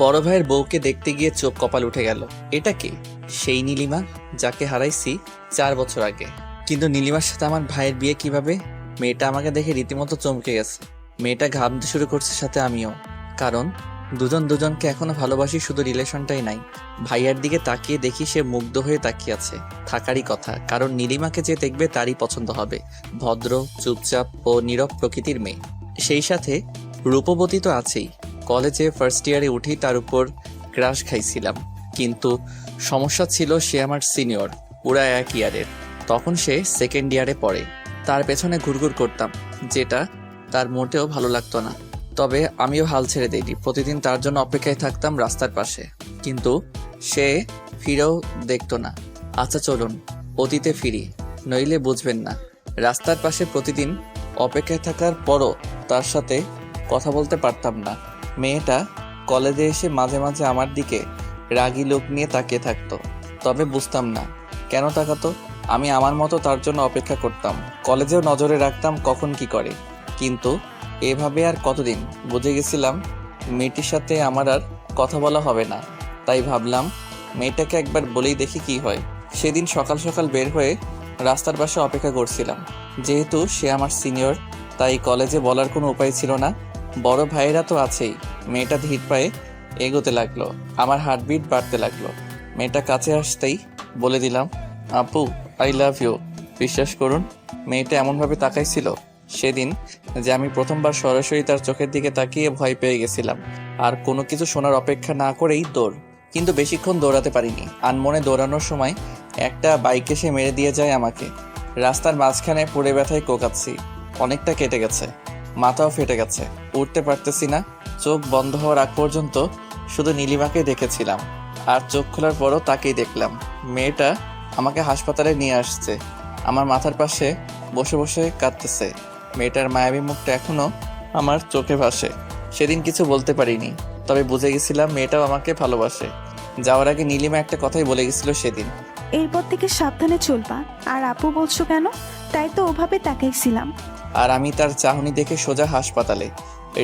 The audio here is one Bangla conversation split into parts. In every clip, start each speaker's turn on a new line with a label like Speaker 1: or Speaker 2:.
Speaker 1: বড় ভাইয়ের বউকে দেখতে গিয়ে চোখ কপাল উঠে গেল। এটা কে? সেই নীলিমা যাকে হারাইছি 4 বছর আগে। কিন্তু নীলিমার সাথে আমার ভাইয়ের বিয়ে কিভাবে? মেয়েটা আমাকে দেখে রীতিমতো চমকে গেছে। মেয়েটা ঘামতে শুরু করছে, সাথে আমিও। কারণ দুজন দুজনকে এখনো ভালোবাসি, শুধু রিলেশনটাই নাই। ভাইয়ার দিকে তাকিয়ে দেখি সে মুগ্ধ হয়ে তাকিয়ে আছে। থাকারই কথা, কারণ নীলিমাকে যে দেখবে তারই পছন্দ হবে। ভদ্র, চুপচাপ ও নীরব প্রকৃতির মেয়ে। সেই সাথে রূপবতী তো আছেই। কলেজে ফার্স্ট ইয়ারে উঠি তার উপর ক্রাশ খাইছিলাম। কিন্তু সমস্যা ছিল, সে আমার সিনিয়র, পুরা 1 ইয়ারের। তখন সে সেকেন্ড ইয়ারে পড়ে। তার পেছনে ঘুরঘুর করতাম, যেটা তার মোটেও ভালো লাগতো না। তবে আমিও হাল ছেড়ে দিইনি। প্রতিদিন তার জন্য অপেক্ষায় থাকতাম রাস্তার পাশে, কিন্তু সে ফিরেও দেখতো না। আচ্ছা চলুন অতীতে ফিরি, নইলে বুঝবেন না। রাস্তার পাশে প্রতিদিন অপেক্ষায় থাকার পরও তার সাথে কথা বলতে পারতাম না। মেয়েটা কলেজে এসে মাঝে মাঝে আমার দিকে রাগী লোক নিয়ে তাকিয়ে থাকতো। তবে বুঝতাম না কেন তাকাতো। আমি আমার মতো তার জন্য অপেক্ষা করতাম। কলেজেও নজরে রাখতাম কখন কি করে। কিন্তু এভাবে আর কতদিন? বুঝে গেছিলাম মেয়েটির সাথে আমার আর কথা বলা হবে না। তাই ভাবলাম মেয়েটাকে একবার বলেই দেখি কি হয়। সেদিন সকাল সকাল বের হয়ে রাস্তার পাশে অপেক্ষা করছিলাম। যেহেতু সে আমার সিনিয়র, তাই কলেজে বলার কোনো উপায় ছিল না। বড় ভাইয়েরা তো আছেই। মেয়েটা ধীর পায়ে এগোতে লাগলো। আমার হার্টবিট বাড়তে লাগলো। মেয়েটা কাছে আসতেই বলে দিলাম, আপু আই লাভ ইউ। বিশ্বাস করুন, মেয়েটা এমনভাবে তাকাইছিল সেদিন যে আমি প্রথমবার সরাসরি তার চোখের দিকে তাকিয়ে ভয় পেয়ে গেছিলাম। আর কোনো কিছু শোনার অপেক্ষা না করেই দৌড়। কিন্তু বেশিক্ষণ দৌড়াতে পারিনি। আনমনে দৌড়ানোর সময় একটা বাইক এসে মেরে দিয়ে যায় আমাকে। রাস্তার মাঝখানে পড়ে ব্যথায় কোকাচ্ছি। অনেকটা কেটে গেছে, মাথাও ফেটে গেছে, উঠতে পারতেছি না। চোখ বন্ধ হওয়ার আগ পর্যন্ত শুধু নীলিমাকে দেখেছিলাম। আর চোখ খোলার পরও তাকেই দেখলাম। মেয়েটা আমাকে হাসপাতালে নিয়ে আসছে। আমার মাথার পাশে বসে বসে কাঁদতেছে। মেয়েটার মায়াবী মুখটা এখনো আমার চোখে ভাসে। সেদিন কিছু বলতে পারিনি, তবে বুঝে গেছিলাম মেয়েটাও আমাকে ভালোবাসে। যাওয়ার আগে নীলিমা একটা কথাই বলে গেছিল সেদিন,
Speaker 2: এরপর থেকে সাবধানে চলবা। আর আপু বলছো কেন? তাই তো ওভাবে তাকাইছিলাম।
Speaker 1: আর আমি তার চাহনি দেখে সোজা হাসপাতালে।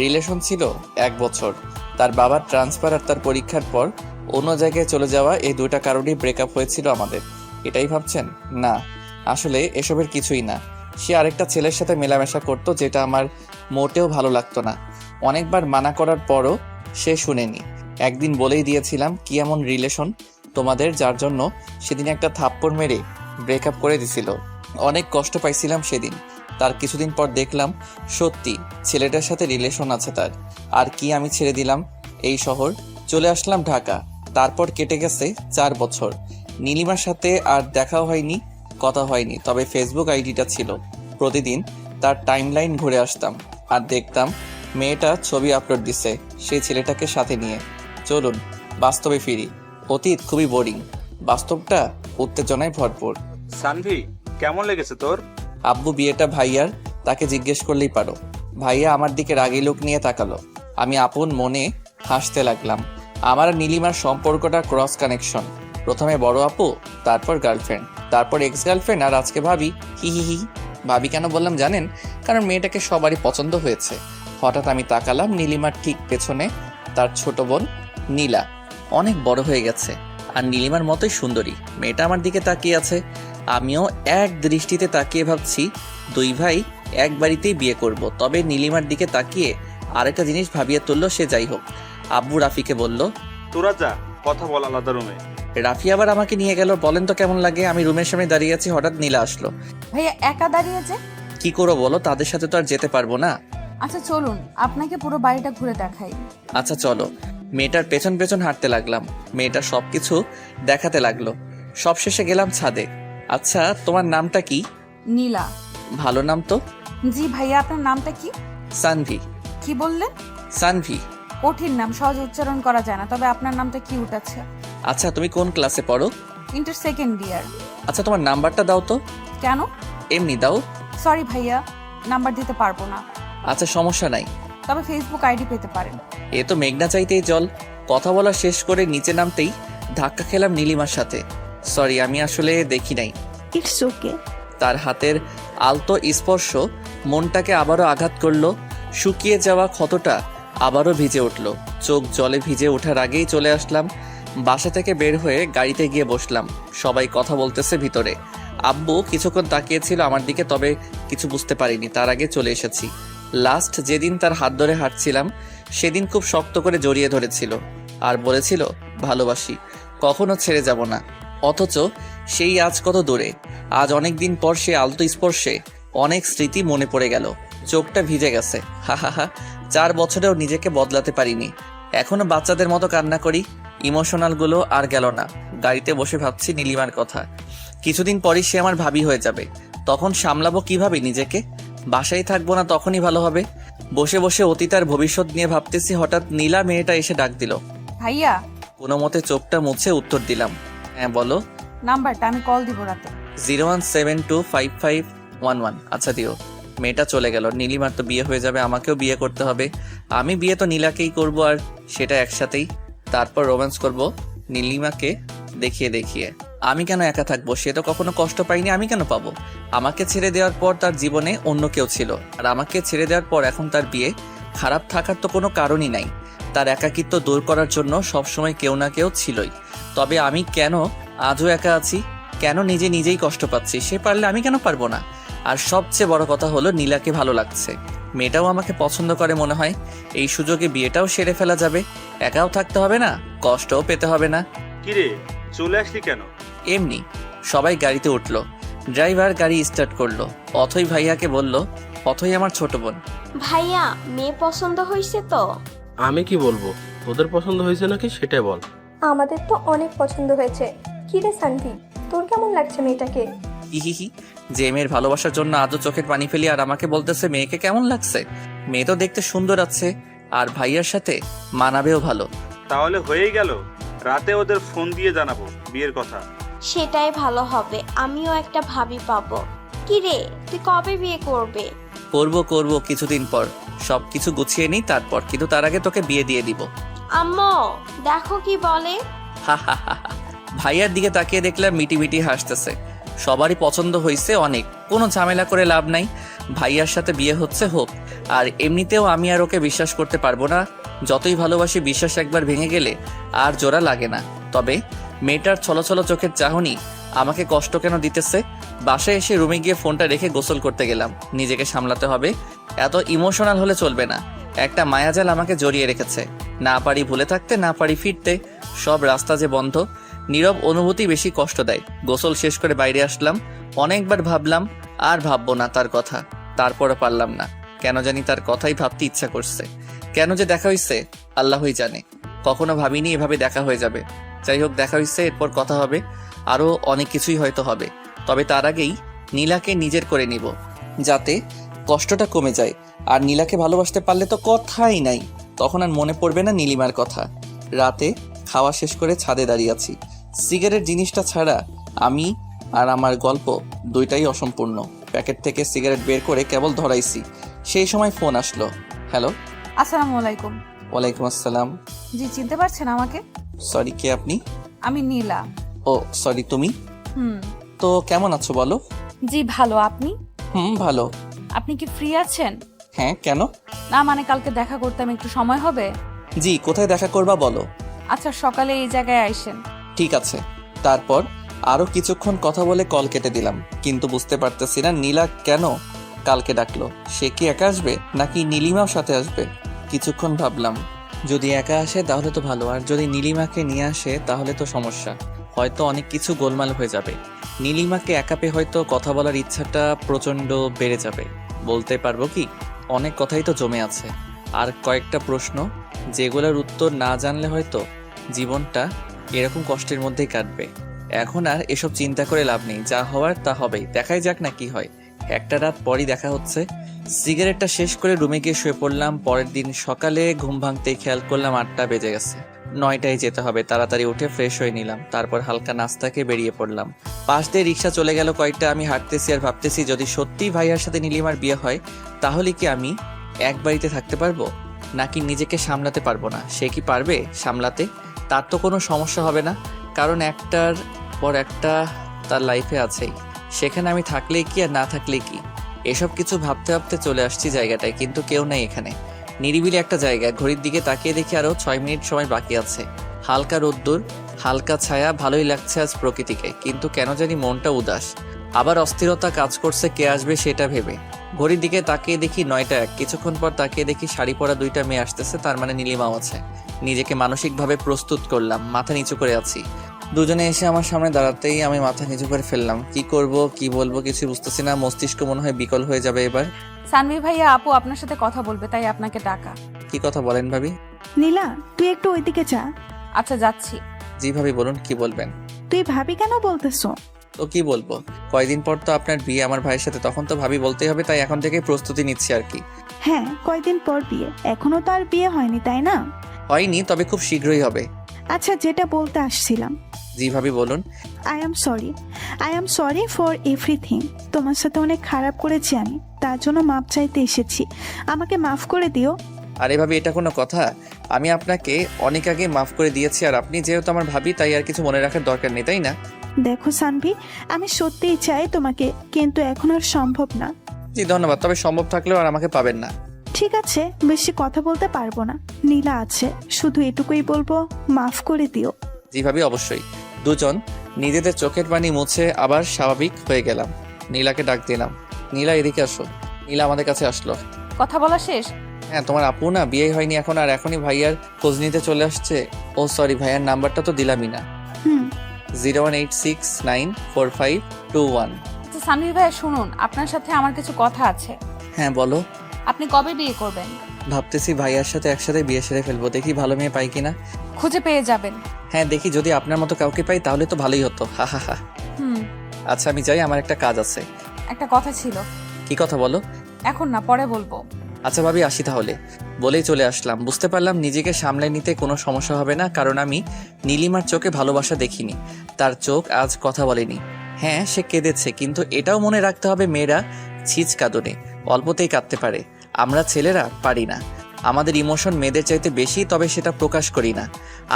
Speaker 1: রিলেশন ছিল 1 বছর। তার বাবার ট্রান্সফার আর তার পরীক্ষার পর অন্য জায়গায় চলে যাওয়া, এই দুইটা কারণেই ব্রেকআপ হয়েছিল আমাদের। এটাই ভাবছেন? না, আসলে এসবের কিছুই না। সে আরেকটা ছেলের সাথে মেলামেশা করতো, যেটা আমার মোটেও ভালো লাগতো না। অনেকবার মানা করার পরও সে শুনেনি। একদিন বলেই দিয়েছিলাম কি এমন রিলেশন তোমাদের, যার জন্য সেদিন একটা থাপ্পড় মেরে ব্রেকআপ করে দিছিল। অনেক কষ্ট পাইছিলাম সেদিন। তার কিছুদিন পর দেখলাম সত্যি ছেলেটার সাথে রিলেশন আছে তার। আর কি আমি ছেড়ে দিলাম এই শহর, চলে আসলাম ঢাকা। তারপর কেটে গেছে 4 বছর। নীলিমার সাথে আর দেখাও হয়নি, কথা হয়নি। তবে ফেসবুক আইডিটা ছিল। প্রতিদিন তার টাইমলাইন ঘুরে আসতাম আর দেখতাম মেয়েটা ছবি আপলোড দিছে সেই ছেলেটাকে সাথে নিয়ে। চলুন বাস্তবে ফিরি। অতীত খুবই বোরিং, বাস্তবটা উত্তেজনায় ভরপুর।
Speaker 3: সানভি, কেমন লেগেছে তোর?
Speaker 1: আব্বু বিয়েটা ভাইয়ার, তাকে জিজ্ঞেস করলেই পারো। ভাইয়া আমার দিকে রাগী লোক নিয়ে তাকালো। আমি আপন মনে হাসতে লাগলাম। আমার আর নীলিমার সম্পর্কটা ক্রস কানেকশন। প্রথমে বড় আপু, তারপর গার্লফ্রেন্ড, তারপর এক্স গার্লফ্রেন্ড, আর আজকে ভাবি। হি হি হি। ভাবি কেন বললাম জানেন? কারণ মেয়েটাকে সবারই পছন্দ হয়েছে। হঠাৎ আমি তাকালাম নীলিমার ঠিক পেছনে তার ছোট বোন নীলা। অনেক বড় হয়ে গেছে আর নীলিমার মতোই সুন্দরী। মেয়েটা আমার দিকে তাকিয়ে আছে। আমিও এক দৃষ্টিতে তাকিয়ে ভাবছি দুই ভাই এক বাড়িতেই বিয়ে করব। তবে নীলিমার দিকে তাকিয়ে আরেকটা জিনিস ভাবিয়ে তুললো সে। যাই হোক, আব্বু রাফিকে বলল,
Speaker 3: তোরা যা, কথা বল আলাদা রুমে।
Speaker 1: রাফি আবার আমাকে নিয়ে গেল। বলেন তো কেমন লাগে? আমি রুমের সামনে দাঁড়িয়ে আছি, হঠাৎ নীলা আসলো।
Speaker 4: ভাইয়া একা দাঁড়িয়ে যে?
Speaker 1: কি করবো বলো, তাদের সাথে তো আর যেতে পারবো না।
Speaker 4: আচ্ছা চলুন আপনাকে পুরো বাড়িটা ঘুরে দেখাই।
Speaker 1: আচ্ছা চলো। মেয়েটার পেছন পেছন হাঁটতে লাগলাম। মেয়েটা সবকিছু দেখাতে লাগলো। সবশেষে গেলাম ছাদে। আচ্ছা তোমার নামটা কি?
Speaker 4: নীলা।
Speaker 1: ভালো নাম তো।
Speaker 4: জি ভাইয়া, আপনার নামটা কি?
Speaker 1: সানভি।
Speaker 4: কি বললেন?
Speaker 1: সানভি।
Speaker 4: কঠিন নাম, সহজে উচ্চারণ করা যায় না। তবে আপনার নামটা কি উঠেছে?
Speaker 1: আচ্ছা তুমি কোন ক্লাসে পড়ো?
Speaker 4: Inter second year.
Speaker 1: আচ্ছা তোমার নাম্বারটা দাও তো।
Speaker 4: কেন?
Speaker 1: এমনি দাও।
Speaker 4: সরি ভাইয়া, নাম্বার দিতে পারবো না।
Speaker 1: আচ্ছা সমস্যা নাই।
Speaker 4: তবে ফেসবুক আইডি পেতে পারেন।
Speaker 1: এ তো মেঘনা চাইতেই জল। কথা বলা শেষ করে নিচে নামতেই ধাক্কা খেলাম নীলিমার সাথে। সরি, আমি আসলে দেখি নাই।
Speaker 2: It's okay.
Speaker 1: তার হাতের আলতো স্পর্শ মনটাকে আবারও আঘাত করলো। শুকিয়ে যাওয়া ক্ষতটা আবারও ভিজে উঠল। চোখ জলে ভিজে ওঠার আগেই চলে আসলাম। বাসা থেকে বের হয়ে গাড়িতে গিয়ে বসলাম। সবাই কথা বলতেছে ভিতরে। আব্বু কিছুক্ষণ তাকিয়েছিল আমার দিকে, তবে কিছু বুঝতে পারিনি। তার আগে চলে এসেছি। লাস্ট যেদিন তার হাত ধরে হাঁটছিলাম সেদিন খুব শক্ত করে জড়িয়ে ধরেছিল আর বলেছিল ভালোবাসি, কখনো ছেড়ে যাব না। অথচ সেই আজ কত দূরে। আজ অনেক দিন পর সে আলতো স্পর্শে অনেক স্মৃতি মনে পড়ে গেল। চোখটা ভিজে গেছে। হা হা হা। 4 বছরেও নিজেকে বদলাতে পারিনি। এখনো বাচ্চাদের মতো কান্না করি। ইমোশনাল গুলো আর গেল না। গাড়িতে বসে ভাবছি নীলিমার কথা। কিছুদিন পরই সে আমার ভাবি হয়ে যাবে। তখন সামলাবো কিভাবে নিজেকে? বাসায় থাকবো না, তখনই ভালো হবে। বসে বসে অতীত আর ভবিষ্যৎ নিয়ে ভাবতেছি, হঠাৎ নীলা মেয়েটা এসে ডাক দিল।
Speaker 4: ভাইয়া,
Speaker 1: কোনো মতে চোখটা মুছে উত্তর দিলাম, হ্যাঁ বলো।
Speaker 4: নাম্বারটা আমি কল দিব রাতে।
Speaker 1: 017255111। আচ্ছা দিও। মেয়েটা চলে গেল। নীলিমার তো বিয়ে হয়ে যাবে, আমাকেও বিয়ে করতে হবে। আমি বিয়ে তো নীলাকেই করব, আর সেটা একসাথেই। তারপর রোম্যান্স করব নীলিমাকে দেখিয়ে দেখিয়ে। আমি কেন একা থাকবো? সে তো কখনো কষ্ট পাইনি, আমি কেন পাবো? আমাকে ছেড়ে দেওয়ার পর তার জীবনে অন্য কেউ ছিল, আর আমাকে ছেড়ে দেওয়ার পর এখন তার বিয়ে। খারাপ থাকার তো কোনো কারণই নাই। তার একাকিত্ব দূর করার জন্য সবসময় কেউ না কেউ ছিলই। তবে আমি কেন আজও একা আছি? কেন নিজে নিজেই কষ্ট পাচ্ছি? সে পারলে আমি কেন পারবো না? আর সবচেয়ে বড় কথা হলো নীলাকে ভালো লাগছে। মেয়েটাও আমাকে পছন্দ করে মনে হয়। এই সুযোগে বিয়েটাও সেরে ফেলা যাবে। একাও থাকতে হবে না, কষ্টও পেতে হবে না।
Speaker 3: কিরে, চলে আসলি কেন?
Speaker 1: এমনি। সবাই গাড়িতে উঠলো। ড্রাইভার গাড়ি স্টার্ট করলো। অথই ভাইয়াকে বলল, অথই আমার ছোট বোন।
Speaker 5: ভাইয়া, মেয়ে পছন্দ হয়েছে তো?
Speaker 6: আমি কি বলবো, তোদের পছন্দ হয়েছে নাকি সেটাই বল।
Speaker 7: আমাদের তো অনেক পছন্দ হয়েছে। কি রে সানভি, তোর কেমন লাগছে মেয়েটাকে?
Speaker 1: ইহিহি। যে মেয়ের ভালোবাসার জন্য আজও চোখের পানি ফেলি, আর আমাকে বলতেছে মেয়েকে কেমন লাগছে। মেয়ে তো দেখতে সুন্দর আছে, আর ভাইয়ার সাথে মানাবেও ভালো।
Speaker 3: তাহলে হয়েই গেল। রাতে ওদের ফোন দিয়ে জানাবো বিয়ের কথা।
Speaker 5: সেটাই ভালো হবে, আমিও একটা ভাবি পাবো। কি রে, তুই কবে বিয়ে করবে?
Speaker 1: করব কিছুদিন পর। সবকিছু গুছিয়ে নিই তারপর, কিন্তু তার আগে তোকে বিয়ে দিয়ে দিব।
Speaker 5: আম্মু, দেখো কি বলে।
Speaker 1: হা হা হা হা। ভাইয়ার দিকে তাকিয়ে দেখলাম মিটি মিটি হাসতেছে। সবারই পছন্দ হয়েছে অনেক, কোনো ঝামেলা করে লাভ নাই। ভাইয়ার সাথে বিয়ে হচ্ছে হোক। আর এমনিতেও আমি আর ওকে বিশ্বাস করতে পারবো না। যতই ভালোবাসি, বিশ্বাস একবার ভেঙে গেলে আর জোড়া লাগে না। তবে মেয়েটার ছলছল চোখের চাহনি আমাকে কষ্ট কেন দিতেছে? বাসায় এসে রুমে গিয়ে ফোনটা রেখে গোসল করতে গেলাম। নিজেকে সামলাতে হবে। এত ইমোশনাল হলে চলবে না। একটা মায়াজাল আমাকে জড়িয়ে রেখেছে। না পারি ভুলে থাকতে, না পারি ফিরতে। সব রাস্তা যে বন্ধ। নীরব অনুভূতি বেশি কষ্ট দেয়। গোসল শেষ করে বাইরে আসলাম। অনেকবার ভাবলাম আর ভাববো না তার কথা। তারপরে পারলাম না। কেন জানি তার কথাই ভাবতে ইচ্ছা করছে। কেন যে দেখা হইছে আল্লাহই জানে। কখনো ভাবিনি এভাবে দেখা হয়ে যাবে। যাই হোক, দেখা হইছে, এরপর কথা হবে। আরো অনেক কিছুই হয়তো হবে। তবে তার আগেই নীলাকে নিজের করে নিব, যাতে কষ্টটা কমে যায়। আর নীলাকে ভালোবাসতে পারলে তো কথাই নাই। তখন আর মনে পড়বে না নীলিমার কথা। রাতে খাওয়া শেষ করে ছাদে দাঁড়িয়ে আছি। সিগারেট জিনিসটা ছাড়া আমি আর আমার গল্প দুইটাই অসম্পূর্ণ। প্যাকেট থেকে সিগারেট বের করে কেবল ধরাইছি, সেই সময় ফোন আসলো। হ্যালো।
Speaker 4: আসসালামু আলাইকুম।
Speaker 1: ওয়ালাইকুম আসসালাম।
Speaker 4: জি, চিনতে পারছেন আমাকে?
Speaker 1: সরি, কে আপনি?
Speaker 4: আমি নীলা।
Speaker 1: ও সরি, তুমি? তো কেমন আছো বলো?
Speaker 4: জি ভালো, আপনি?
Speaker 1: ভালো।
Speaker 4: আপনি কি ফ্রি আছেন?
Speaker 1: হ্যাঁ, কেন?
Speaker 4: না মানে কালকে দেখা করতাম, একটু সময় হবে?
Speaker 1: জি, কোথায় দেখা করবা বলো।
Speaker 4: আচ্ছা, সকালে এই জায়গায় আইসেন।
Speaker 1: ঠিক আছে। তারপর আরো কিছুক্ষণ কথা বলে কল কেটে দিলাম। কিন্তু বুঝতে পারতেছি না নীলা কেন কালকে ডাকলো। সে কি একা আসবে নাকি নীলিমাও সাথে আসবে? কিছুক্ষণ ভাবলাম, যদি একা আসে তাহলে তো ভালো, আর যদি নীলিমাকে নিয়ে আসে তাহলে তো সমস্যা। হয়তো অনেক কিছু গোলমাল হয়ে যাবে। নীলিমাকে একা পেয়ে হয়তো কথা বলার ইচ্ছাটা প্রচন্ড বেড়ে যাবে। বলতে পারবো কি, অনেক কথাই তো জমে আছে। আর কয়েকটা প্রশ্ন যেগুলোর উত্তর না জানলে হয়তো জীবনটা এরকম কষ্টের মধ্যেই কাটবে। এখন আর এসব চিন্তা করে লাভ নেই। যা হওয়ার তা হবেই। দেখাই যাক না কি হয়। একটা রাত পরই দেখা হচ্ছে। সিগারেটটা শেষ করে রুমে গিয়ে শুয়ে পড়লাম। পরের দিন সকালে ঘুম ভাঙতেই খেয়াল করলাম 8টা বেজে গেছে। 9টায় যেতে হবে। তাড়াতাড়ি উঠে ফ্রেশ হয়ে নিলাম। তারপর হালকা নাস্তাকে বেরিয়ে পড়লাম। পাশ দিয়ে রিক্সা চলে গেল কয়েকটা। আমি হাঁটতেছি আর ভাবতেছি, যদি সত্যি ভাইয়ার সাথে নীলিমার বিয়ে হয় তাহলে কি আমি এক বাড়িতে থাকতে পারবো, নাকি নিজেকে সামলাতে পারবো না? সে কি পারবে সামলাতে? তার তো কোনো সমস্যা হবে না, কারণ একটার পর একটা তার লাইফে আছেই। সেখানে আমি থাকলেই কি আর না থাকলেই কি? এসব কিছু ভাবতে ভাবতে চলে আসছি জায়গাটায়, কিন্তু কেউ নেই এখানে। নিরিবিলি একটা জায়গা, ঘড়ির দিকে তাকিয়ে দেখি আরো 6 মিনিট সময় বাকি আছে। হালকা রোদ্দুর, হালকা ছায়া, ভালোই লাগছে আজ প্রকৃতিকে, কিন্তু কেন জানি মনটা উদাস। আবার অস্থিরতা কাজ করছে কে আসবে সেটা ভেবে। ঘড়ির দিকে তাকিয়ে দেখি 9টা 1। কিছুক্ষণ পর তাকিয়ে দেখি শাড়ি পরা 2টা মেয়ে আসতেছে, তার মানে নীলিমাও আছে। নিজেকে মানসিকভাবে প্রস্তুত করলাম, মাথা নিচু করে আছি। দুজনে এসে আমার সামনে দাঁড়াতেই আমি মাথা নিচু করে ফেললাম। কি করব কি বলবো কিছু বুঝতেছি না, মস্তিষ্ক মনে হয় বিকল হয়ে যাবে এবার।
Speaker 4: সানভি ভাইয়া আপু আপনার সাথে কথা বলবে, তাই আপনাকে ডাকা।
Speaker 1: কি কথা বলেন ভাবি?
Speaker 2: নীলা, তুই একটু ওইদিকে যা।
Speaker 4: আচ্ছা যাচ্ছি।
Speaker 1: জি ভাবি বলুন, কি বলবেন?
Speaker 2: তুই ভাবি কেন বলতেছো?
Speaker 1: তো কি বলবো, কয়দিন পর তো আপনার বিয়ে আমার ভাইয়ের সাথে, তখন তো ভাবি বলতেই হবে, তাই এখন থেকেই প্রস্তুতি নিচ্ছি আর কি।
Speaker 2: হ্যাঁ, কয়দিন পর বিয়ে, এখনো তো আর বিয়ে হয়নি তাই না?
Speaker 1: হয়নি, তবে খুব শীঘ্রই হবে।
Speaker 2: আচ্ছা, যেটা বলতে আসছিলাম,
Speaker 1: জি ভাবি বলুন।
Speaker 2: I am sorry for everything. তোমার সাথে অনেক খারাপ করেছি আমি, তার জন্য মাপ চাইতে এসেছি। আমাকে মাফ করে দিও।
Speaker 1: আরে ভাবি, এটা কোনো কথা? আমি আপনাকে অনেক আগে মাফ করে দিয়েছি, আর আপনি যেহেতু আমার ভাবি তাই আর কিছু মনে রাখার দরকার নেই, তাই না?
Speaker 2: দেখো সানভি, আমি সত্যিই চাই তোমাকে, কিন্তু এখন আর সম্ভব না।
Speaker 1: জি ধন্যবাদ, তবে সম্ভব থাকলেও আর আমাকে পাবেন না।
Speaker 2: ঠিক আছে, বেশি কথা বলতে পারবো না। নীলা আছে, শুধু এটুকুই বলবো, মাফ করে দিও।
Speaker 1: জি ভাবি অবশ্যই। দুজন নিজেদের চোখের পানি মুছে আবার স্বাভাবিক হয়ে গেলাম। নীলাকে ডাক দিলাম, নীলা এদিকে আসো। নীলা আমাদের কাছে আসলো।
Speaker 4: কথা বলা শেষ?
Speaker 1: হ্যাঁ, তোমার আপু না বিয়ে হয়নি এখন, আর এখনই ভাইয়ার খোঁজ নিতে চলে আসছে। ও সরি, ভাইয়ার নাম্বারটা তো দিলামই না।
Speaker 2: হুম
Speaker 1: 018694521।
Speaker 4: আচ্ছা সানভি ভাইয়া শুনুন, আপনার সাথে আমার কিছু কথা আছে।
Speaker 1: হ্যাঁ বলো।
Speaker 4: আপনি কবে বিয়ে করবেন?
Speaker 1: ভাবতেছি ভাইয়ার সাথে একসাথে বিয়ে সেরে ফেলবো, দেখি ভালো মেয়ে পাই কিনা।
Speaker 4: খুঁজে পেয়ে যাবেন।
Speaker 1: হ্যাঁ দেখি, যদি আপনার মতো কাউকে পাই তাহলে তো ভালোই হতো। হা হা হা।
Speaker 4: হুম।
Speaker 1: আচ্ছা আমি যাই, আমার একটা কাজ আছে।
Speaker 4: একটা কথা ছিল।
Speaker 1: কি কথা বলো?
Speaker 4: এখন না, পরে বলবো।
Speaker 1: আচ্ছা ভাবি আসি তাহলে। বলেই চলে আসলাম। বুঝতে পারলাম নিজেকে সামলে নিতে কোনো সমস্যা হবে না, কারণ আমি নীলিমার চোখে ভালোবাসা দেখিনি। তার চোখ আজ কথা বলেনি। হ্যাঁ সে কেঁদেছে, কিন্তু এটাও মনে রাখতে হবে মেয়েরা ছিচ কাঁদনে অল্পতেই কাঁদতে পারে, আমরা ছেলেরা পারি না। আমাদের ইমোশন মেয়েদের চাইতে বেশি, তবে সেটা প্রকাশ করি না।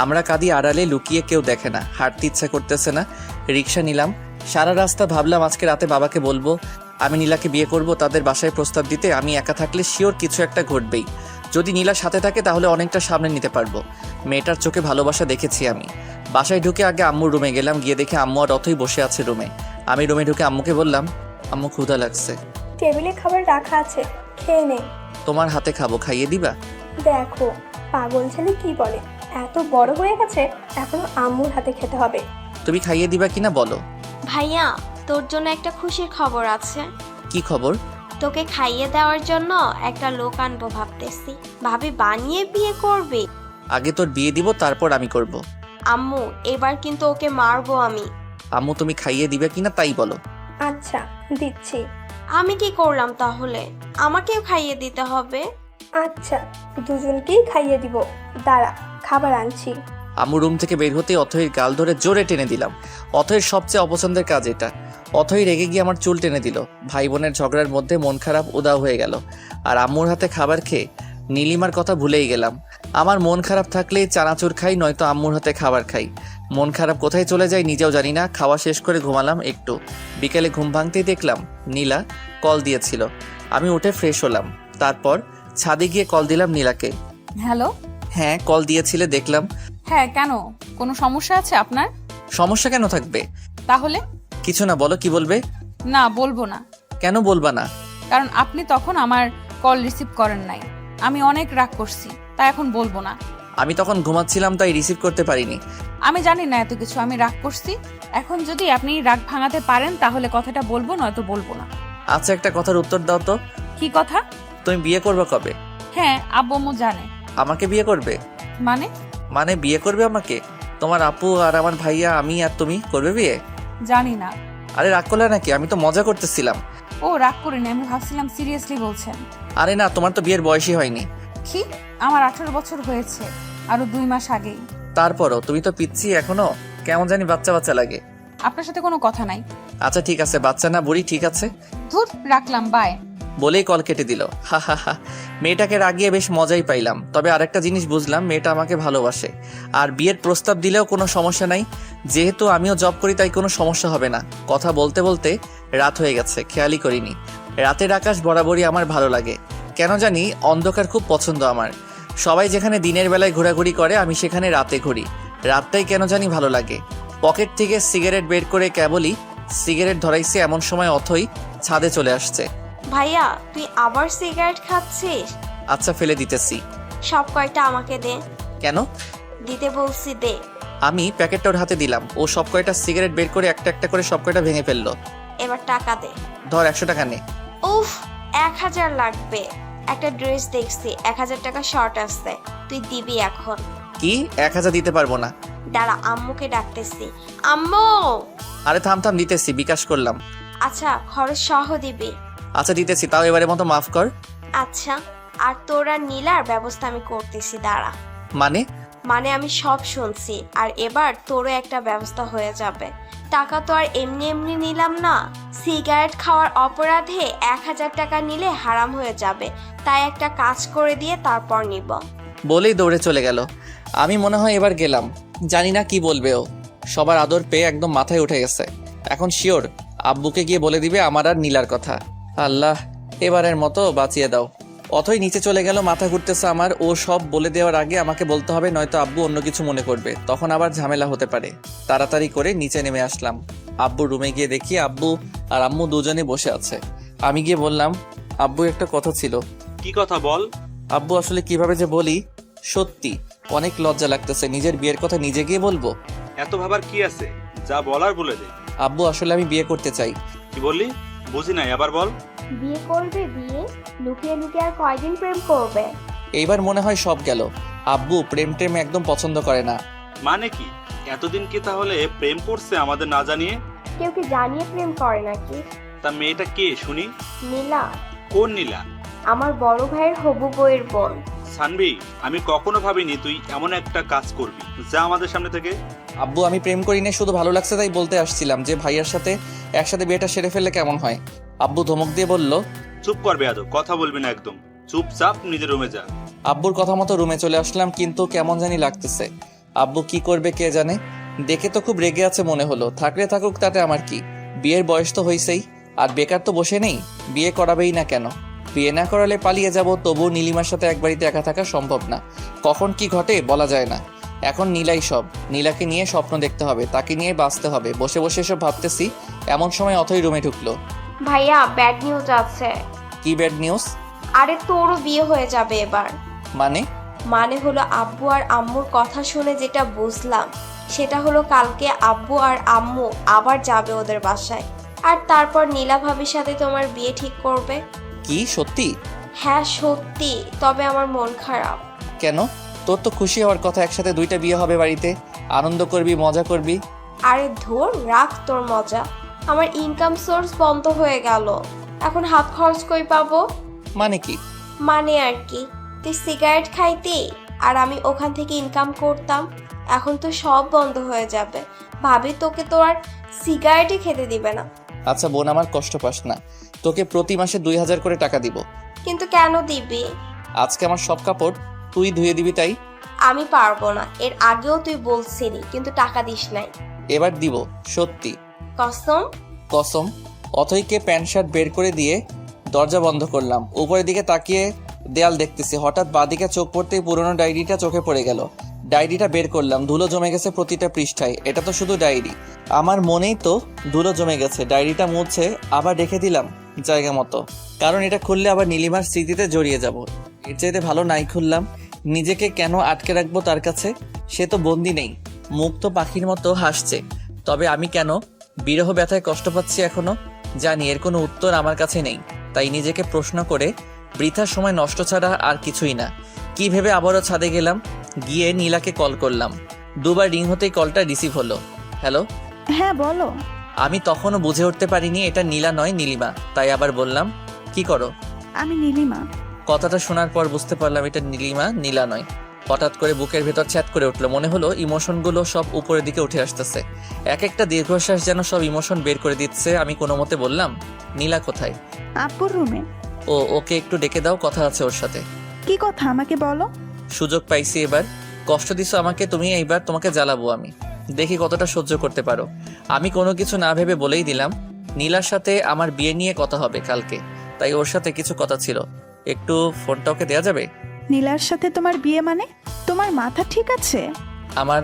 Speaker 1: আমরা কাঁদি আড়ালে, লুকিয়ে কেউ দেখে না। হাঁটতে ইচ্ছা করতেছে না, রিক্সা নিলাম। সারা রাস্তা ভাবলাম আজকে রাতে বাবাকে বলবো আমি নীলাকে বিয়ে করব, তাদের বাসায় প্রস্তাব দিতে। আমি একা থাকলে শিওর কিছু একটা ঘটবেই। যদি নীলা সাথে থাকে তাহলে অনেকটা সামনে নিতে পারবো। মেয়েটার চোখে ভালোবাসা দেখেছি আমি। বাসায় ঢুকে আগে আম্মুর রুমে গেলাম, গিয়ে দেখে আম্মু আর অথই বসে আছে রুমে। আমি রুমে ঢুকে আম্মুকে বললাম, আম্মু ক্ষুধা লাগছে।
Speaker 7: টেবিলে খাবার রাখা আছে, খেয়ে নে।
Speaker 1: তোমার হাতে খাবো, খাইয়ে দিবা?
Speaker 7: দেখো পাগল ছেলে কি বলে, এত বড় হয়ে গেছে এখন আম্মুর হাতে খেতে হবে।
Speaker 1: তুমি খাইয়ে দিবা কিনা বলো।
Speaker 5: ভাইয়া, তোর জন্য একটা খুশির খবর আছে।
Speaker 1: কি খবর?
Speaker 5: তোকে খাইয়ে দেওয়ার জন্য একটা লোক আনবো ভাবতেছি। ভাবি বানিয়ে বিয়ে করবে।
Speaker 1: আগে তোর বিয়ে দিব, তারপর আমি করব।
Speaker 5: আম্মু, এবার কিন্তু ওকে মারবো আমি।
Speaker 1: আম্মু তুমি খাইয়ে দিবে কিনা তাই বলো।
Speaker 7: আচ্ছা দিচ্ছি।
Speaker 5: আমি কি করলাম তাহলে? আমাকেও খাইয়ে দিতে হবে।
Speaker 7: আচ্ছা দুজনকেই খাইয়ে দিব, দাঁড়া খাবার আনছি।
Speaker 1: আম্মু রুম থেকে বের হতে অথৈর গাল ধরে জোরে টেনে দিলাম। অথৈর সবচেয়ে অপছন্দের কাজ এটা। অথৈ রেগে গিয়ে আমার চুল টেনে দিল। ভাই বোনের ঝগড়ার মধ্যে মন খারাপ উদাও হয়ে গেল। আর আম্মুর হাতে খাবার খেয়ে নীলিমার কথা ভুলেই গেলাম। আমার মন খারাপ থাকলে চানাচুর খাই, নয়তো আম্মুর হাতে খাবার খাই। মন খারাপ কোথায় চলে যায় নিজেও জানি না। খাওয়া শেষ করে ঘুমালাম একটু। বিকেলে ঘুম ভাঙতেই দেখলাম নীলা কল দিয়েছিল। আমি উঠে ফ্রেশ হলাম, তারপর ছাদে গিয়ে কল দিলাম নীলাকে।
Speaker 4: হ্যালো।
Speaker 1: হ্যাঁ কল দিয়েছিলে দেখলাম।
Speaker 4: হ্যাঁ, কেন? কোনো সমস্যা আছে আপনার?
Speaker 1: সমস্যা কেন থাকবে?
Speaker 4: তাহলে?
Speaker 1: কিছু না, বলো কি বলবে।
Speaker 4: না, বলবো না।
Speaker 1: কেন বলবা না?
Speaker 4: কারণ আপনি তখন আমার কল রিসিভ করেন নাই। আমি অনেক রাগ করছি, তাই এখন বলবো না।
Speaker 1: আমি তখন ঘুমাচ্ছিলাম, তাই রিসিভ করতে পারিনি।
Speaker 4: আমি জানি না এত কিছু, আমি রাগ করছি। এখন যদি আপনি রাগ ভাঙাতে পারেন তাহলে কথাটা বলবো, নয়তো বলবো না।
Speaker 1: আচ্ছা একটা কথার উত্তর দাও তো।
Speaker 4: কি কথা?
Speaker 1: তুমি বিয়ে করবে কবে?
Speaker 4: হ্যাঁ, আব্বু আম্মু জানে।
Speaker 1: আমাকে বিয়ে করবে?
Speaker 4: মানে?
Speaker 1: মানে বিয়ে করবে আমাকে? তোমার আপু আর আমার ভাইয়া, আমি আর তুমি করবে বিয়ে?
Speaker 4: জানি না।
Speaker 1: আরে রাগ করলে নাকি? আমি তো মজা করতেছিলাম।
Speaker 4: ও রাগ করিনি, আমি ভাবছিলাম সিরিয়াসলি বলছেন।
Speaker 1: আরে না, তোমার তো বিয়ের বয়সই হয়নি।
Speaker 4: কি? আমার 18 বছর হয়েছে, আরো 2 মাস আগেই।
Speaker 1: তারপরও তুমি তো পিচ্ছি এখনো, কেমন জানি বাচ্চা বাচ্চা লাগে।
Speaker 4: আপনার সাথে কোনো কথা নাই।
Speaker 1: আচ্ছা ঠিক আছে, বাচ্চা না বুড়ি, ঠিক আছে।
Speaker 4: ধুর, রাখলাম, বাই।
Speaker 1: বলেই কল কেটে দিল। হা হা হা। মেয়েটাকে রাগিয়ে বেশ মজাই পাইলাম, তবে আরেকটা জিনিস বুঝলাম, মেয়েটা আমাকে ভালোবাসে। আর বিয়ের প্রস্তাব দিলেও কোনো সমস্যা নাই, যেহেতু আমিও জব করি তাই কোনো সমস্যা হবে না। কথা বলতে বলতে রাত হয়ে গেছে, খেয়ালই করিনি। রাতের আকাশ বরাবরই আমার ভালো লাগে। কেন জানি অন্ধকার খুব পছন্দ আমার। সবাই যেখানে দিনের বেলায় ঘোরাঘুরি করে আমি সেখানে রাতে ঘুরি। রাতটাই কেন জানি ভালো লাগে। পকেট থেকে সিগারেট বের করে কেবলই সিগারেট ধরাইছে এমন সময় অথই ছাদে চলে আসছে।
Speaker 5: ভাইয়া তুই আবার সিগারেট খাচ্ছিস?
Speaker 1: আচ্ছা ফেলে দিতেছি।
Speaker 5: সব কয়টা আমাকে দে।
Speaker 1: কেন?
Speaker 5: দিতে বলছি দে।
Speaker 1: আমি প্যাকেটটা ওর হাতে দিলাম। ও সব কয়টা সিগারেট বের করে একটা একটা করে সব কয়টা ভেঙে ফেললো।
Speaker 5: এবার টাকা দে।
Speaker 1: ধর 100 টাকা নে।
Speaker 5: উফ, 1000 লাগবে। একটা ড্রেস দেখছি 1000 টাকা শর্ট আসছে, তুই দিবি এখন।
Speaker 1: কি 1000 দিতে পারবো না।
Speaker 5: দাঁড়া, আম্মুকে ডাকতেছি। আম্মু!
Speaker 1: আরে থাম থাম, দিতেছি, বিকাশ করলাম।
Speaker 5: আচ্ছা খরচ সহ দিবি।
Speaker 1: আচ্ছা দিতেছি, তাও এবারের মতো মাফ কর।
Speaker 5: আচ্ছা, আর তোরা নীলার ব্যবস্থা আমি করতেছি, দাঁড়া।
Speaker 1: মানে
Speaker 5: আমি সব শুনছি, আর এবার তোরও একটা ব্যবস্থা হয়ে যাবে। টাকা তো আর এমনি এমনি নিলাম না, সিগারেট খাওয়ার অপরাধে 1000 টাকা নিলে হারাম হয়ে যাবে, তাই একটা কাজ করে দিয়ে তারপর নিব।
Speaker 1: বলেই দৌড়ে চলে গেল। আমি মনে হয় এবার গেলাম। জানি না কি বলবে ও। সবার আদর পেয়ে একদম মাথায় উঠে গেছে। এখন শিওর আব্বুকে গিয়ে বলে দিবে আমার আর নীলার কথা। আল্লাহ, এবারের মতো বাঁচিয়ে দাও। অথই নিচে চলে গেল। মাথা ঘুরতেছে আমার। ও সব বলে দেওয়ার আগে আমাকে বলতে হবে, নয়তো আব্বু অন্য কিছু মনে করবে, তখন আবার ঝামেলা হতে পারে। তাড়াতাড়ি করে নিচে নেমে আসলাম। আব্বুর রুমে গিয়ে দেখি আব্বু আর আম্মু দুজনে বসে আছে। আমি গিয়ে বললাম, আব্বু একটা কথা ছিল।
Speaker 3: কি কথা বল?
Speaker 1: আব্বু আসলে কিভাবে যে বলি, সত্যি অনেক লজ্জা লাগতেছে। নিজের বিয়ের কথা নিজে গিয়ে বলবো?
Speaker 3: এত ভাবার কি আছে, যা বলার বলে দে।
Speaker 1: আব্বু আসলে আমি বিয়ে করতে চাই।
Speaker 3: কি বললি? বুঝি নাই, আবার বল।
Speaker 7: বিয়ে করবে? বিয়ে লুকিয়ে লুকিয়ে আর কয়দিন প্রেম করবে?
Speaker 1: এইবার মনে হয় সব গেল। আব্বু প্রেম টেম একদম পছন্দ করে না।
Speaker 3: মানে কি? এতদিন কি তাহলে প্রেম করছে আমাদের না জানিয়ে?
Speaker 7: কেউ কি জানিয়ে প্রেম করে নাকি?
Speaker 3: তা মেয়েটা কে শুনি?
Speaker 7: নীলা,
Speaker 3: কোন নীলা?
Speaker 7: আমার বড় ভাইয়ের হবু বউয়ের বোন।
Speaker 3: সানভি, আমি কখনো ভাবিনি তুই এমন একটা কাজ করবি। যা আমাদের সামনে থেকে।
Speaker 1: আব্বু আমি প্রেম করি না, শুধু ভালো লাগছে তাই বলতে আসছিলাম যে ভাইয়ার সাথে একসাথে বিয়েটা সেরে ফেললে কেমন হয়। আব্বু ধমক দিয়ে বলল,
Speaker 3: চুপ কর বেয়াদব, কথা বলবি না একদম। চুপচাপ নিজের রুমে যা।
Speaker 1: আব্বুর কথা মতো রুমে চলে আসলাম, কিন্তু কেমন জানি লাগতেছে। আব্বু কি করবে কে জানে। দেখে তো খুব রেগে আছে মনে হলো। থাকলে থাকুক, তাতে আমার কি। বিয়ের বয়স তো হয়েছেই, আর বেকার তো বসে নেই। বিয়ে করাবেই না কেন? বিয়ে না করালে পালিয়ে যাব, তবু নীলিমার সাথে এক বাড়িতে একা থাকা সম্ভব না। কখন কি ঘটে বলা যায় না। এখন নীলাই সব। নীলাকে নিয়ে স্বপ্ন দেখতে হবে, তাকে নিয়ে বাঁচতে হবে। বসে বসে এসব ভাবতেছি, এমন সময় অথই রুমে ঢুকলো।
Speaker 5: ভাইয়া ব্যাড নিউজ আছে।
Speaker 1: কি ব্যাড নিউজ?
Speaker 5: আরে তোরও বিয়ে হয়ে যাবে এবার।
Speaker 1: মানে
Speaker 5: হলো আব্বু আর আম্মুর কথা শুনে যেটা বুঝলাম, সেটা হলো কালকে আব্বু আর আম্মু আবার যাবে ওদের বাসায়, আর তারপর নীলা ভাবির সাথে তোমার বিয়ে ঠিক করবে।
Speaker 1: কি সত্যি?
Speaker 5: হ্যাঁ সত্যি, তবে আমার মন খারাপ।
Speaker 1: কেন? তোর তো খুশি হওয়ার কথা, একসাথে 2টা বিয়ে হবে বাড়িতে, আনন্দ করবি, মজা করবি।
Speaker 5: আরে ধুর, রাখ তোর মজা। আমার ইনকাম সোর্স বন্ধ হয়ে গেল, এখন হাত খরচ কই পাবো?
Speaker 1: মানে কি?
Speaker 5: মানে আর কি, তুই সিগারেট খাইতি আর আমি ওখান থেকে ইনকাম করতাম, এখন তো সব বন্ধ হয়ে যাবে। ভাবি তোকে তো আর সিগারেটই খেতে দিবে না।
Speaker 1: আচ্ছা বোন, আমার কষ্ট পাস না। তোকে প্রতি মাসে 2000 করে টাকা দিব।
Speaker 5: কিন্তু কেন দিবি?
Speaker 1: আজকে আমার সব কাপড় তুই ধুয়ে দিবি, তাই?
Speaker 5: আমি পারবো না, এর আগেও তুই বলছিলি, কিন্তু টাকা দিস নাই।
Speaker 1: এবার দিব, সত্যি
Speaker 5: কসম?
Speaker 1: কসম। অথইকে প্যান্ট শার্ট বের করে দিয়ে দরজা বন্ধ করলাম। উপরের দিকে তাকিয়ে দেয়াল দেখতেছি, হঠাৎ বাঁদিকে চোখ পড়তেই পুরনো ডায়েরিটা চোখে পড়ে গেল। ডায়েরিটা বের করলাম, ধুলো জমে গেছে প্রতিটা পৃষ্ঠায়। এটা তো শুধু ডায়েরি, আমার মনেই তো ধুলো জমে গেছে। ডায়েরিটা মুছে আবার রেখে দিলাম জায়গা মতো, কারণ এটা খুললে আবার নীলিমার স্মৃতিতে জড়িয়ে যাব। এর চাইতে ভালো নাই খুললাম। নিজেকে কেন আটকে রাখবো তার কাছে? সে তো বন্দি নেই, মুক্ত পাখির মতো হাসছে। তবে আমি কেন বিরহ ব্যথায় কষ্ট পাচ্ছি এখনো? জানি এর কোনো উত্তর আমার কাছে নেই, তাই নিজেকে প্রশ্ন করে বৃথা সময় নষ্ট ছাড়া আর কিছুই না। কি ভেবে আবারও ছাদে গেলাম, গিয়ে নীলাকে কল করলাম। 2বার রিং হতেই কলটা রিসিভ হলো। হ্যালো।
Speaker 2: হ্যাঁ বলো।
Speaker 1: আমি তখনও বুঝে উঠতে পারিনি এটা নীলা নয় নীলিমা, তাই আবার বললাম, কি করো?
Speaker 2: আমি নীলিমা।
Speaker 1: কথাটা শোনার পর বুঝতে পারলাম এটা নীলিমা, নীলা নয়। হঠাৎ করে বুকের ভেতর ছ্যাদ করে উঠলো, মনে হলো ইমোশনগুলো সব উপরের দিকে উঠে আসতেছে। এক একটা দীর্ঘশ্বাস যেন সব ইমোশন বের করে দিচ্ছে। আমি কোনো মতে বললাম, নীলা কোথায়?
Speaker 2: আব্বুর রুমে।
Speaker 1: ওকে একটু ডেকে দাও, কথা আছে ওর সাথে।
Speaker 2: কি কথা আমাকে বলো।
Speaker 1: সুযোগ পাইছি এবার। কষ্ট দিছো আমাকে তুমি, এইবার তোমাকে জ্বালাবো আমি। দেখি কতটা সহ্য করতে পারো। আমি কোনো কিছু না ভেবে বলেই দিলাম, নীলার সাথে আমার বিয়ে নিয়ে কথা হবে কালকে, তাই ওর সাথে কিছু কথা ছিল। একটু ফোনটা ওকে দেওয়া যাবে?
Speaker 2: নীলার সাথে তোমার বিয়ে মানে? তোমার মাথা ঠিক আছে?
Speaker 1: আমার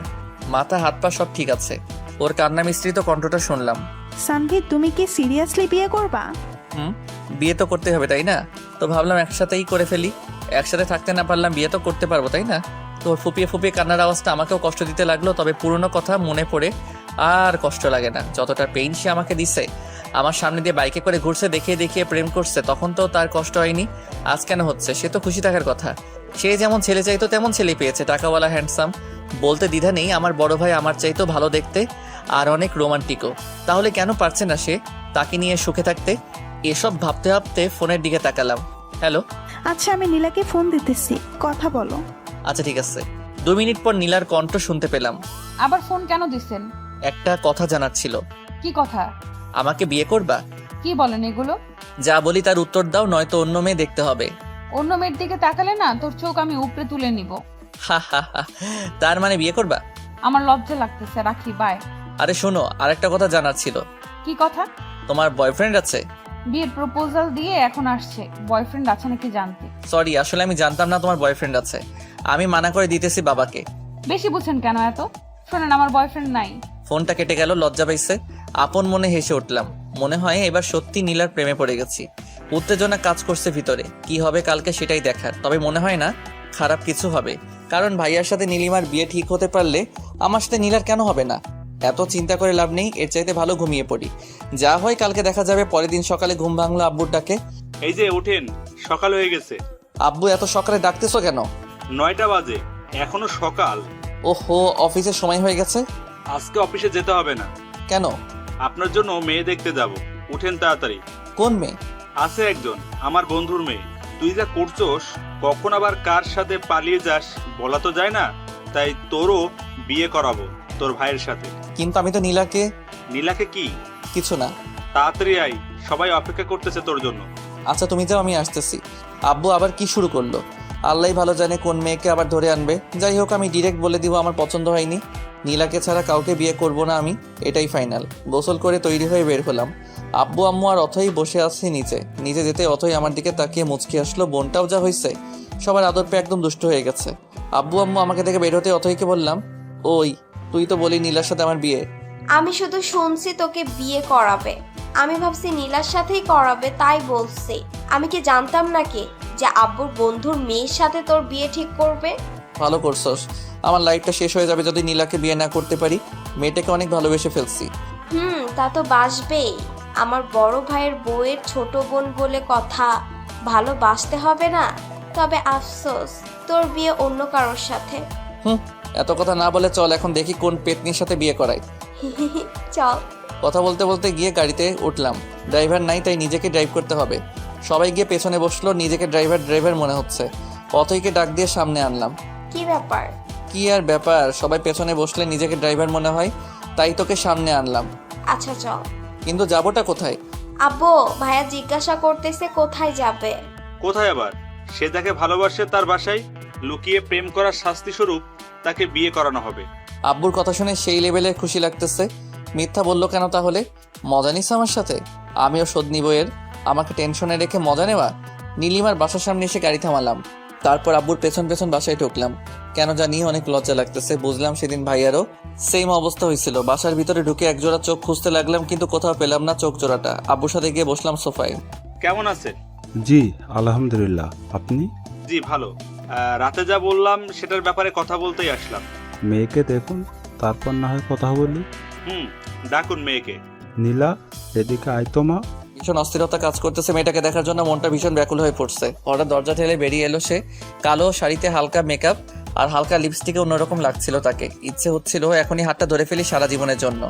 Speaker 1: মাথা হাত পা সব ঠিক আছে। ওর কান্না মিশ্রিত কণ্ঠটা শুনলাম।
Speaker 2: সানভি, তুমি কি সিরিয়াসলি বিয়ে করবা?
Speaker 1: বিয়ে তো করতে হবে তাই না? তো ভাবলাম একসাথেই করে ফেলি। একসাথে থাকতে না পারলাম, বিয়ে তো করতে পারবো তাই না? তো ফুপিয়ে ফুপিয়ে কান্নার আওয়াজটা আমাকেও কষ্ট দিতে লাগলো, তবে পুরনো কথা মনে পড়ে আর কষ্ট লাগে না। যতটা পেইন সে আমাকে দিছে, আমার সামনে দিয়ে বাইকে করে ঘুরছে, দেখিয়ে দেখিয়ে প্রেম করছে, তখন তো তার কষ্ট হয়নি। আজ কেন হচ্ছে? সে তো খুশি থাকার কথা। সে যেমন ছেলে চাইতো তেমন ছেলে পেয়েছে, টাকাওয়ালা, হ্যান্ডসাম। বলতে দ্বিধা নেই, আমার বড় ভাই আমার চাইতো ভালো দেখতে আর অনেক রোমান্টিকও। তাহলে কেন পারছে না সে তাকে নিয়ে সুখে থাকতে? এসব ভাবতে ভাবতে ফোনের দিকে তাকালাম। হ্যালো।
Speaker 2: আচ্ছা, আমি নীলাকে ফোন দিতেছি, কথা বলো।
Speaker 1: আচ্ছা ঠিক আছে। 2 মিনিট পর নীলার কণ্ঠ শুনতে পেলাম।
Speaker 4: আবার ফোন কেন দিছেন?
Speaker 1: একটা কথা জানার ছিল।
Speaker 4: কি কথা?
Speaker 1: আমাকে বিয়ে করবা?
Speaker 4: কি বলেন এগুলো?
Speaker 1: যা বলি তার উত্তর দাও, নয়তো অন্য মেয়ে দেখতে হবে।
Speaker 4: অন্য মেয়ের দিকে তাকালে না তোর চোখ আমি উপরে তুলে নিব।
Speaker 1: হা হা হা। তার মানে বিয়ে করবা?
Speaker 4: আমার লজ্জা লাগতেছে, রাখি, বাই।
Speaker 1: আরে শোনো, আরেকটা কথা জানার ছিল।
Speaker 4: কি কথা?
Speaker 1: তোমার বয়ফ্রেন্ড আছে?
Speaker 4: বিয়ের প্রপোজাল দিয়ে এখন আসছে, বয়ফ্রেন্ড আছে নাকি জানতে।
Speaker 1: সরি, আসলে আমি জানতাম না তোমার বয়ফ্রেন্ড আছে। আমি মানা করে দিতেছি বাবাকে।
Speaker 4: বেশি বুঝেন কেন এত? শোনেন, আমার বয়ফ্রেন্ড নাই।
Speaker 1: ফোনটা কেটে গেল, লজ্জা পাইছে। আপন মনে হেসে উঠলাম। মনে হয় এবার সত্যি নীলার প্রেমে পড়ে গেছি। উত্তেজনা কাজ করছে ভিতরে, কি হবে কালকে সেটাই দেখার। তবে মনে হয় না খারাপ কিছু হবে, কারণ ভাইয়ার সাথে নীলিমার বিয়ে ঠিক হতে পারলে আমার সাথে নীলার কেন হবে না? এত চিন্তা করে লাভ নেই, এর চাইতে ভালো ঘুমিয়ে পড়ি। যা হয় কালকে দেখা যাবে। পরের দিন সকালে ঘুম ভাঙলো আব্বুর ডাকে।
Speaker 3: এই যে ওঠেন, সকাল হয়ে গেছে।
Speaker 1: আব্বু, এত সকালে ডাকতেছো কেন?
Speaker 3: 9টা বাজে, এখনো সকাল।
Speaker 1: ওহো, অফিসের সময় হয়ে গেছে।
Speaker 3: আজকে অফিসে যেতে হবে না।
Speaker 1: কেন?
Speaker 3: আপনার জন্য মেয়ে দেখতে যাব। উঠেন তাড়াতাড়ি।
Speaker 1: কোন মেয়ে?
Speaker 3: আছে একজন, আমার বন্ধুর মেয়ে। তুই যা করছোস, কখন আবার কার সাথে পালিয়ে যাস বলা তো যায় না। তাই তোরও বিয়ে করাবো তোর ভাইয়ের সাথে।
Speaker 1: কিন্তু আমি তো নীলাকে।
Speaker 3: নীলাকে কি?
Speaker 1: কিছু না।
Speaker 3: তাড়াতাড়ি আয়, সবাই অপেক্ষা করতেছে তোর জন্য।
Speaker 1: আচ্ছা তুমি যাও, আমি আসতেছি। আব্বু আবার কি শুরু করলো? আল্লাহ ভালো জানে কোন মেয়েকে আবার ধরে আনবে। যাই হোক, আমি ডিরেক্ট বলে দিব আমার পছন্দ হয়নি। নীলাকে ছাড়া কাউকে বিয়ে করব না আমি, এটাই ফাইনাল। গোসল করে তৈরি হয়ে বের হলাম। আব্বু আম্মু আর অথই বসে আছে নিচে। নিচে যেতে অথই আমার দিকে তাকিয়ে মুচকি আসলো। বোনটাও যা হয়েছে, সবার আদর পেয়ে একদম দুষ্ট হয়ে গেছে। আব্বু আম্মু আমাকে দেখে বের হতে অথইকে বললাম, ওই তুই তো বলি নীলার সাথে আমার বিয়ে।
Speaker 5: আমি শুধু শুনছি তোকে বিয়ে করাবে। আমি ভাবছি নীলার সাথেই করাবে, তাই বলছি। আমি কি জানতাম নাকি যে আব্বুর বন্ধুর মেয়ের সাথে তোর বিয়ে ঠিক করবে?
Speaker 1: ভালো করছস। আমার লাইফটা শেষ হয়ে যাবে যদি নীলাকে বিয়ে না করতে পারি। মেয়েটাকে অনেক ভালোবেসে ফেলছি।
Speaker 5: তা তো বাসবেই। আমার বড় ভাইয়ের বউয়ের ছোট বোন বলে কথা, ভালোবাসতে হবে না? তবে আফসোস, তোর বিয়ে অন্য কারোর সাথে।
Speaker 1: এত কথা না বলে চল এখন দেখি কোন পেতনির সাথে বিয়ে করাই।
Speaker 5: চল।
Speaker 1: কথা বলতে বলতে গিয়ে গাড়িতে উঠলাম। ড্রাইভার নাই, তাই নিজেকে ড্রাইভ করতে হবে। সবাই গিয়ে পেছনে বসলো, নিজেকে ড্রাইভার মনে হচ্ছে। অথইকে ডাক দিয়ে সামনে আনলাম।
Speaker 5: কি ব্যাপার?
Speaker 1: কি আর ব্যাপার, সবাই পেছনে বসলে নিজেকে ড্রাইভার মনে হয়, তাই তোকে সামনে আনলাম।
Speaker 5: আচ্ছা চল।
Speaker 1: কিন্তু যাবোটা কোথায়?
Speaker 5: আব্বু, ভাইয়া জিজ্ঞাসা করতেছে কোথায় যাবে।
Speaker 3: কোথায় আবার? সে যাকে ভালোবাসে তার বাসায় লুকিয়ে প্রেম করার শাস্তি স্বরূপ তাকে বিয়ে করানো হবে।
Speaker 1: আব্বুর কথা শুনে সেই লেভেলের খুশি লাগতেছে। মিথ্যা বললো কেন তাহলে? মজা নিস আমার সাথে? আমিও শোধ নিব এর। আমাকে টেনশনে রেখে মজা নেওয়া? নীলিমার বাসার সামনে এসে গাড়ি থামালাম। তারপর আব্বুর পেছন পেছন বাসায় ঢুকলাম। কেন জানি অনেক লজ্জা লাগতেছে। বুঝলাম সেদিন ভাইয়ারও সেম অবস্থা হয়েছিল। বাসার ভিতরে ঢুকে একজোড়া চোখ খুঁজতে লাগলাম, কিন্তু কোথাও পেলাম না চোখ জোড়াটা। আব্বুর সাথে গিয়ে বসলাম সোফায়।
Speaker 3: কেমন আছেন?
Speaker 8: জি আলহামদুলিল্লাহ, আপনি?
Speaker 3: জি ভালো। রাতে যা বললাম সেটার ব্যাপারে কথা বলতেই আসলাম।
Speaker 8: মেয়েকে দেখুন, তারপর না হয় কথা বলি।
Speaker 3: ডাকুন মেয়েকে।
Speaker 8: নীলা, এদিকে আয় তো মা।
Speaker 1: ভীষণ অস্থিরতা কাজ করতেছে মেয়েটাকে দেখার জন্য। মনটা ভীষণ ব্যাকুল হয়ে পড়ছে। হঠাৎ দরজা ঠেলে বেরিয়ে এলো সে। কালো শাড়িতে হালকা মেকআপ আর হালকা লিপস্টিকে অন্যরকম লাগছিল তাকে। ইচ্ছে হচ্ছিল এখনই হাতটা ধরে ফেলি সারা জীবনের জন্য।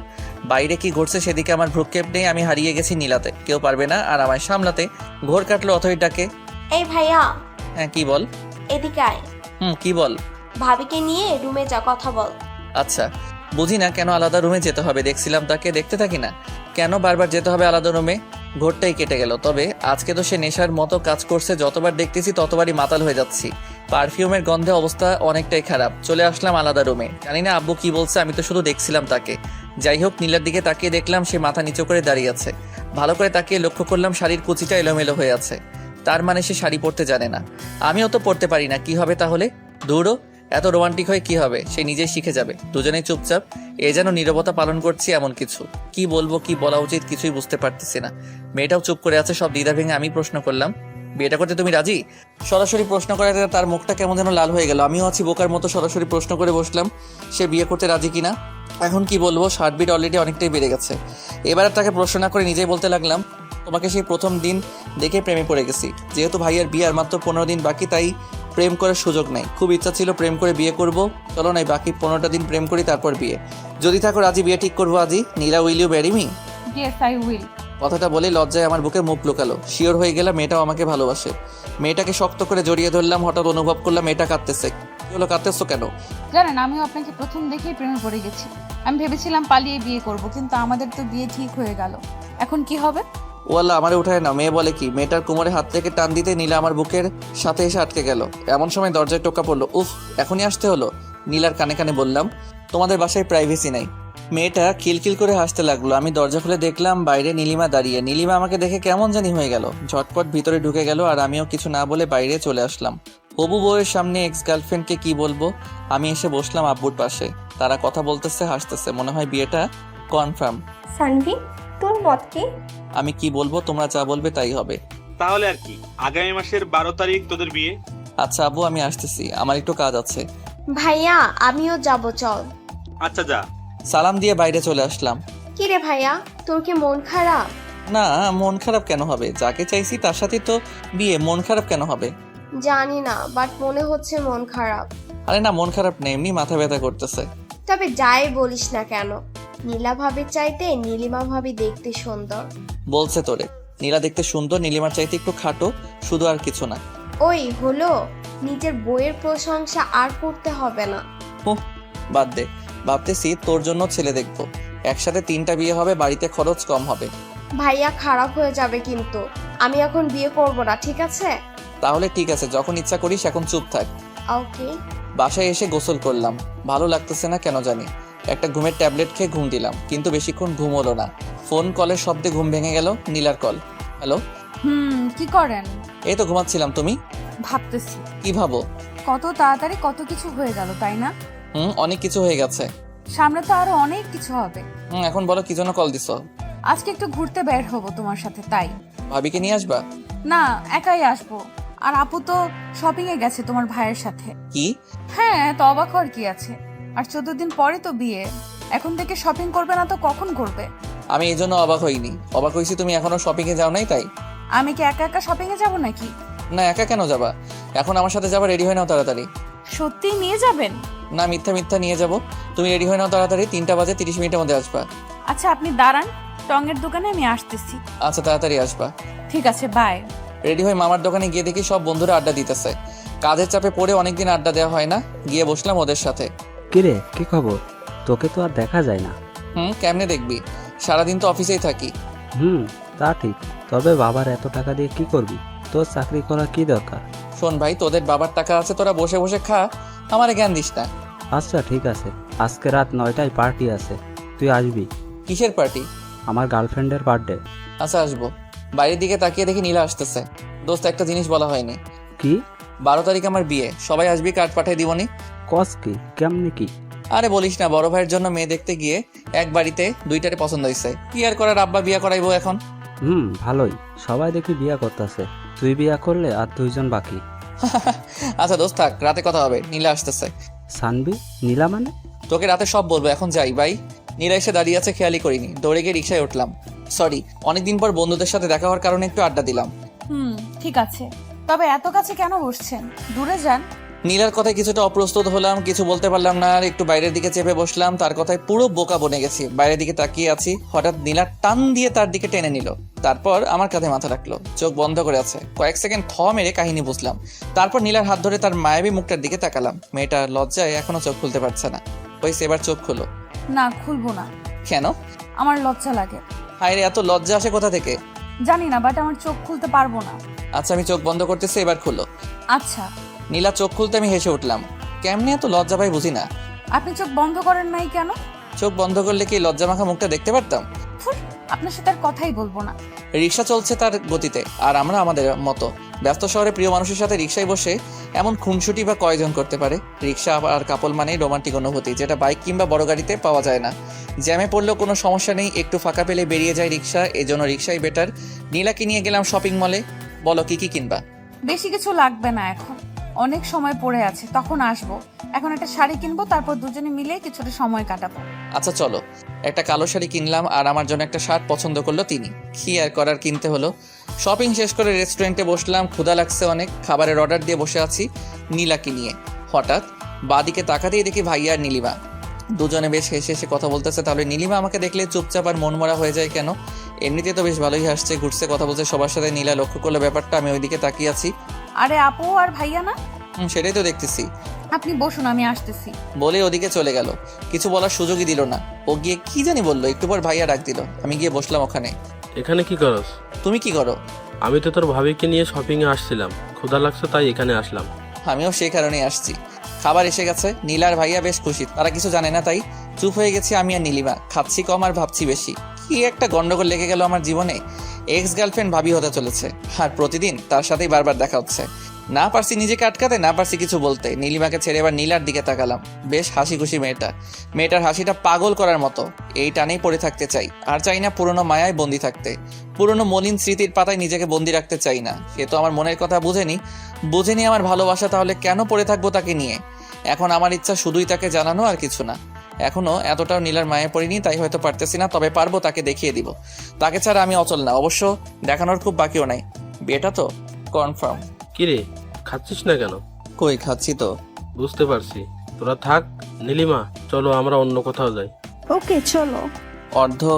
Speaker 1: বাইরে কি ঘটছে সেদিকে আমার ভ্রুক্ষেপ নেই। আমি হারিয়ে গেছি নীলাতে, কেউ পারবে না আর আমায় সামলাতে। ঘোর কাটলো অথই ডাকে।
Speaker 5: এই ভাইয়া।
Speaker 1: হ্যাঁ কি বল?
Speaker 5: এদিকে আয়।
Speaker 1: কি বল?
Speaker 5: ভাবিকে নিয়ে রুমে যা, কথা বল।
Speaker 1: আচ্ছা, বুঝি না কেন আলাদা রুমে যেতে হবে। দেখছিলাম তাকে, দেখতে থাকি না কেন বারবার যেতে হবে আলাদা রুমে? ঘোরটাই কেটে গেল। তবে আজকে তো সে নেশার মতো কাজ করছে। যতবার দেখতেছি ততবারই মাতাল হয়ে যাচ্ছি। পারফিউমের গন্ধে অবস্থা অনেকটাই খারাপ। চলে আসলাম আলাদা রুমে। জানি না আব্বু কি বলছে, আমি তো শুধু দেখছিলাম তাকে। যাই হোক, নীলার দিকে তাকিয়ে দেখলাম সে মাথা নিচু করে দাঁড়িয়ে আছে। ভালো করে তাকিয়ে লক্ষ্য করলাম শাড়ির কুচিটা এলোমেলো হয়ে আছে। তার মানে সে শাড়ি পরতে জানে না, আমিও তো পরতে পারি না, কি হবে তাহলে? দূরও, এত রোমান্টিক হয়ে কি হবে, সে নিজেই শিখে যাবে। দুজনেই চুপচাপ, এ যেন নীরবতা পালন করছি এমন কিছু। কি বলবো, কি বলা উচিত কিছুই বুঝতে পারতেছি না। মেয়েটাও চুপ করে আছে। সব দ্বিধা ভেঙে আমি প্রশ্ন করলাম, বিয়েটা করতে তুমি রাজি? সরাসরি প্রশ্ন করাতে তার মুখটা কেমন যেন লাল হয়ে গেল। আমিও আছি বোকার মতো সরাসরি প্রশ্ন করে বসলাম সে বিয়ে করতে রাজি কিনা। এখন কি বলবো, হার্টবিট অলরেডি অনেকটাই বেড়ে গেছে। এবার আর তাকে প্রশ্ন না করে নিজেই বলতে লাগলাম, তোমাকে সেই প্রথম দিন দেখে প্রেমে পড়ে গেছি। যেহেতু ভাইয়ার বিয়ে আর মাত্র 15 দিন বাকি, তাই প্রেম করার সুযোগ নেই। খুব ইচ্ছা ছিল প্রেম করে বিয়ে করব, চলো নাই বাকি 15টা দিন প্রেম করি, তারপর বিয়ে। যদি থাকো রাজি, বিয়ে ঠিক করবো আজই। Nila, will you marry me?
Speaker 4: Yes I will.
Speaker 1: কথাটা বলে লজ্জায় আমার বুকে মুখ লুকালো। শিওর হয়ে গেলাম মেয়েটাও আমাকে ভালোবাসে। মেয়েটাকে শক্ত করে জড়িয়ে ধরলাম। হঠাৎ অনুভব করলাম মেয়েটা কাঁদতেছে। কি হলো, কাঁদতেছো কেন?
Speaker 4: জানেন, আমিও আপনাকে প্রথম দেখেই প্রেমে পড়ে গেছি। আমি ভেবেছিলাম পালিয়ে বিয়ে করব, কিন্তু আমাদের তো বিয়ে ঠিক হয়ে গেল। এখন কি হবে?
Speaker 1: ওয়াল্লা, আমারে উঠায় না। মেয়ে বলে কি? মেয়েটার কোমরে হাত থেকে টান দিতে নীলা আমার বুকের সাথে এসে আটকে গেল। এমন সময় দরজায় টোকা পড়লো। উফ, এখনই আসতে হলো। নীলার কানে কানে বললাম, তোমাদের বাসায় প্রাইভেসি নাই। মেয়েটা খিলখিল করে হাসতে লাগলো। আমি দরজা খুলে দেখলাম বাইরে নীলিমা দাঁড়িয়ে। নীলিমা আমাকে দেখে কেমন জানি হয়ে গেল, ঝটপট ভিতরে ঢুকে গেল, আর আমিও কিছু না বলে বাইরে চলে আসলাম। হবু বউয়ের সামনে এক্স গার্লফ্রেন্ডকে কি বলবো? আমি এসে বসলাম আব্বুর পাশে। তারা কথা বলতেছে, হাসতেছে। মনে হয় বিয়েটা কনফার্ম।
Speaker 7: সানভি, তোর মত কি?
Speaker 1: আমি কি বলবো, তোমরা যা বলবে তাই হবে।
Speaker 3: তাহলে আর কি, আগামী মাসের 12 তারিখ তোদের বিয়ে।
Speaker 1: আচ্ছা আব্বু, আমি আসতেছি, আমার একটু কাজ আছে।
Speaker 5: ভাইয়া আমিও যাব, চল।
Speaker 3: আচ্ছা যা।
Speaker 1: সালাম দিয়ে বাইরে চলে আসলাম।
Speaker 5: কি রে ভাইয়া, তোর কি মন খারাপ?
Speaker 1: না, মন খারাপ কেন হবে? যাকে চাইছি তার সাথে তো বিয়ে, মন খারাপ কেন হবে?
Speaker 5: জানি না, বাট মনে হচ্ছে মন খারাপ।
Speaker 1: আরে না, মন খারাপ নেই, এমনি মাথা ব্যথা করতেছে।
Speaker 5: তবে যাই বলিস না কেন, নীলা ভাবির চাইতে নীলিমা ভাবি দেখতে সুন্দর।
Speaker 1: বলছে তোরে? নীলা দেখতে সুন্দর, নীলিমার চাইতে একটু খাটো, শুধু, আর কিছু না।
Speaker 5: ওই হলো, নিজের বইয়ের প্রশংসা আর করতে হবে না।
Speaker 1: বাদ দে, ভাবতেছি তোর জন্য ছেলে দেখবো। একসাথে 3টা বিয়ে হবে, বাড়িতে খরচ কম হবে।
Speaker 5: ভাইয়া খারাপ হয়ে যাবে কিন্তু। আমি এখন বিয়ে করব না, ঠিক আছে?
Speaker 1: তাহলে ঠিক আছে, যখন ইচ্ছা করিস, এখন চুপ থাক।
Speaker 5: ওকে।
Speaker 1: বাসায় এসে গোসল করলাম। ভালো লাগতেছে না কেন জানি। একটা ঘুমের ট্যাবলেট খেয়ে ঘুম দিলাম, কিন্তু বেশিক্ষণ ঘুম হলো না। ফোন কলের শব্দে ঘুম ভেঙে গেল। নীলার কল। হ্যালো।
Speaker 4: কি করেন?
Speaker 1: এই তো ঘুমাচ্ছিলাম। তুমি?
Speaker 4: ভাবতেছি
Speaker 1: কি ভাবো?
Speaker 4: কত তাড়াতাড়ি কত কিছু হয়ে গেল, তাই না?
Speaker 1: অনেক কিছু হয়ে গেছে।
Speaker 4: সামনে তো আরো অনেক কিছু হবে।
Speaker 1: এখন বলো কি জন্য কল দিছো?
Speaker 4: আজকে একটু ঘুরতে বের হবো তোমার সাথে, তাই।
Speaker 1: ভাবিকে নিয়ে আসবা?
Speaker 4: না, একাই আসবো। আর আপু তো শপিং এ গেছে তোমার ভাইয়ের সাথে।
Speaker 1: কি?
Speaker 4: হ্যাঁ, তো অবাক হওয়ার কি আছে? আর 14 দিন পরে তো বিয়ে। এখন থেকে শপিং করবে না তো কখন করবে?
Speaker 1: আমি এই জন্য অবাক হইনি। অবাক হয়েছি তুমি এখনো শপিং এ যাও নাই, তাই।
Speaker 4: আমি কি একা একা শপিং এ যাবো নাকি?
Speaker 1: না, একা কেন যাবা? এখন আমার সাথে যাবা, রেডি হয়ে নাও তাড়াতাড়ি।
Speaker 4: সত্যি নিয়ে যাবেন?
Speaker 1: না, মিথ্যা মিথ্যা নিয়ে যাবো। তুমি রেডি হয়ে নাও তাড়াতাড়ি, 3টা বাজে 30 মিনিটের মধ্যে আসবা।
Speaker 4: আচ্ছা, আপনি দাঁড়ান, টঙের দোকানে আমি আসতেছি।
Speaker 1: আচ্ছা, তাড়াতাড়ি আসবা।
Speaker 4: ঠিক আছে, বাই।
Speaker 1: রেডি হয়ে মামার দোকানে গিয়ে দেখি সব বন্ধুরা আড্ডা দিতেছে। কাজের চাপে পড়ে অনেকদিন আড্ডা দেওয়া হয় না, গিয়ে বসলাম ওদের সাথে।
Speaker 9: কিরে, কি খবর? তোকে তো আর দেখা যায় না।
Speaker 1: কেমনে দেখবি? সারাদিন তো অফিসেই থাকি।
Speaker 9: তা ঠিক, তবে বাবার এত টাকা দিয়ে কি করবি? তোর চাকরি করা কি দরকার?
Speaker 1: শোন ভাই, তোদের বাবার টাকা আছে, তোরা বসে বসে খা, আমারে জ্ঞান দিস না।
Speaker 9: আচ্ছা ঠিক আছে, আজকে রাত 9টায় পার্টি আছে, তুই আসবি।
Speaker 1: কিসের পার্টি?
Speaker 9: আমার গার্লফ্রেন্ডের বার্থডে।
Speaker 1: আচ্ছা, আসবো। বাইরের দিকে তাকিয়ে দেখি নীলা আসতেছে। দোস্ত, একটা জিনিস বলা হয়নি।
Speaker 9: কি?
Speaker 1: 12 তারিখ আমার বিয়ে, সবাই আসবি, কার্ড পাঠিয়ে দিবনি।
Speaker 9: কস কি? কেমনি কি?
Speaker 1: আরে বলিস না, বড় ভাইয়ের জন্য মেয়ে দেখতে গিয়ে এক বাড়িতে 2টারে পছন্দ হয়েছে। কি আর করার, আব্বা বিয়ে করাইবো এখন।
Speaker 9: ভালোই, সবাই দেখি বিয়া করতেছে, তুই বিয়া করলে আর 2জন বাকি।
Speaker 1: আচ্ছা দোস্ত থাক, রাতে কথা হবে। নীলা আসতেছে।
Speaker 9: সানবি? নীলা মানে?
Speaker 1: তোকে রাতে সব বলবো, এখন যাই বাই। নীলা এসে দাঁড়িয়ে আছে, খেয়ালই করিনি। দৌড়ে গিয়ে রিক্সায় উঠলাম। সরি, অনেকদিন পর বন্ধুদের সাথে দেখা হওয়ার কারণে একটু আড্ডা দিলাম।
Speaker 4: ঠিক আছে, তবে এত কাছে কেন বসছেন? দূরে যান।
Speaker 1: নীলার কথায় কিছুটা অপ্রস্তুত হলাম, কিছু বলতে পারলাম না, আর একটু বাইরের দিকে চেপে বসলাম। তার কথায় পুরো বোকা বনে গেছি। বাইরের দিকে তাকিয়ে আছি, হঠাৎ নীলা টান দিয়ে তার দিকে টেনে নিল। তারপর আমার কাঁধে মাথা রাখলো, চোখ বন্ধ করে আছে। কয়েক সেকেন্ড থ মেরে কাহিনী বুঝলাম। তারপর নীলার হাত ধরে তার মায়াবী মুখটার দিকে তাকালাম। মেয়েটা লজ্জায় এখনো চোখ খুলতে পারছে না। হয়েছে, এবার চোখ খুলো।
Speaker 4: না, খুলবো না।
Speaker 1: কেন?
Speaker 4: আমার লজ্জা লাগে।
Speaker 1: হায় রে, এত লজ্জা আসে কোথা থেকে?
Speaker 4: জানি না, বাট আমার চোখ খুলতে পারবো না।
Speaker 1: আচ্ছা, আমি চোখ বন্ধ করতেছি, এবার খুলো।
Speaker 4: আচ্ছা।
Speaker 1: নীলা চোখ খুলতে আমি হেসে উঠলাম। কেমনে এত লজ্জা পাই বুঝি না।
Speaker 4: আপনি চোখ বন্ধ করেন নাই কেন?
Speaker 1: চোখ বন্ধ করলে কি লজ্জা মাখা মুখটা দেখতে পারতাম?
Speaker 4: আপনার সাথে আর কথাই বলবো না।
Speaker 1: রিক্সা চলছে তার গতিতে, আর আমরা আমাদের মতো। ব্যস্ত শহরে প্রিয় মানুষের সাথে রিক্সায় বসে এমন খুনসুটি বা কয়জন করতে পারে? রিক্সা আর কাপল মানেই রোমান্টিক অনুভূতি, যেটা বাইক কিংবা বড় গাড়িতে পাওয়া যায় না। জ্যামে পড়লেও কোনো সমস্যা নেই, একটু ফাঁকা পেলে বেরিয়ে যায় রিক্সা, এজন্য রিক্সাই বেটার। নীলাকে নিয়ে গেলাম শপিং মলে। বলো কি কি কিনবা?
Speaker 4: বেশি কিছু লাগবে না, এখন অনেক সময় পড়ে আছে, তখন আসবো। এখন একটা শাড়ি কিনবো, তারপর দুজনে মিলে কিছুটা সময় কাটাবো।
Speaker 1: আচ্ছা চলো। একটা কালো শাড়ি কিনলাম, আর আমার জন্য একটা শার্ট পছন্দ করলো তিনি। কি আর করার, কিনতে হলো। শপিং শেষ করে রেস্টুরেন্টে বসলাম, ক্ষুধা লাগছে অনেক। খাবারের অর্ডার দিয়ে বসে আছি নীলাকে নিয়ে। হঠাৎ বাদিকে তাকাতেই দেখি ভাইয়া আর নীলিমা দুজনে বেশ হেসে হেসে কথা বলতেছে। তাহলে নীলিমা আমাকে দেখলে চুপচাপ আর মনমরা হয়ে যায় কেন? এমনিতে তো বেশ ভালোই হাসছে, ঘুরছে, কথা বলছে সবার সাথে। নীলা লক্ষ্য করলো ব্যাপারটা, আমি ওইদিকে তাকিয়ে আছি।
Speaker 4: আরে আপু আর ভাইয়া না?
Speaker 1: সেটাই তো দেখতেছি।
Speaker 4: আপনি বসুন, আমি আসতেছি।
Speaker 1: বলে ওদিকে চলে গেল, কিছু বলার সুযোগই দিল না। ও গিয়ে কি জানি বললো, একটু পর ভাইয়া ডাক দিল। আমি গিয়ে বসলাম ওখানে।
Speaker 6: এখানে কি করস?
Speaker 1: তুমি কি করো?
Speaker 6: আমি তো তোর ভাবিকে নিয়ে শপিংয়ে আসছিলাম, ক্ষুধা লাগছে তাই এখানে আসলাম।
Speaker 1: আমিও সেই কারণেই আসছি। খাবার এসে গেছে, নীলা আর ভাইয়া বেশ খুশি। তারা কিছু জানে না তাই চুপ হয়ে গেছি আমি আর নীলিমা। খাচ্ছি কম আর ভাবছি বেশি। কি একটা গন্ডগোল লেগে গেল আমার জীবনে। এক্স গার্লফ্রেন্ড ভাবি হতে চলেছে, আর প্রতিদিন তার সাথেই বারবার দেখা হচ্ছে। না পারছি নিজেকে আটকাতে, না পারছি কিছু বলতে। নীলিমাকে ছেড়ে এবার নীলার দিকে তাকালাম। বেশ হাসি খুশি মেয়েটার হাসিটা পাগল করার মতো। এই টানেই পড়ে থাকতে চাই, আর চাই না পুরনো মায়ায় বন্দি থাকতে। পুরনো মলিন স্মৃতির পাতায় নিজেকে বন্দি রাখতে চাই না। সে তো আমার মনের কথা বুঝেনি আমার ভালোবাসা, তাহলে কেন পড়ে থাকবো তাকে নিয়ে? এখন আমার ইচ্ছা শুধুই তাকে জানানো, আর কিছু না। এখনো এতটাও নীলার মায়ে পড়িনি, তাই হয়তো পারতেছি না, তবে পারবো, তাকে দেখিয়ে দিব। তাকে ছাড়া আমি অচল না। অবশ্য দেখানোর খুব বাকিও নাই, বিয়েটা তো কনফার্ম।
Speaker 6: কিরে, খাচ্ছিস না কেন?
Speaker 1: কই, খাচ্ছি তো।
Speaker 6: বুঝতে পারছি, তোরা থাক। নীলিমা চলো আমরা অন্য কোথাও যাই।
Speaker 2: ওকে চলো।
Speaker 1: অর্ধ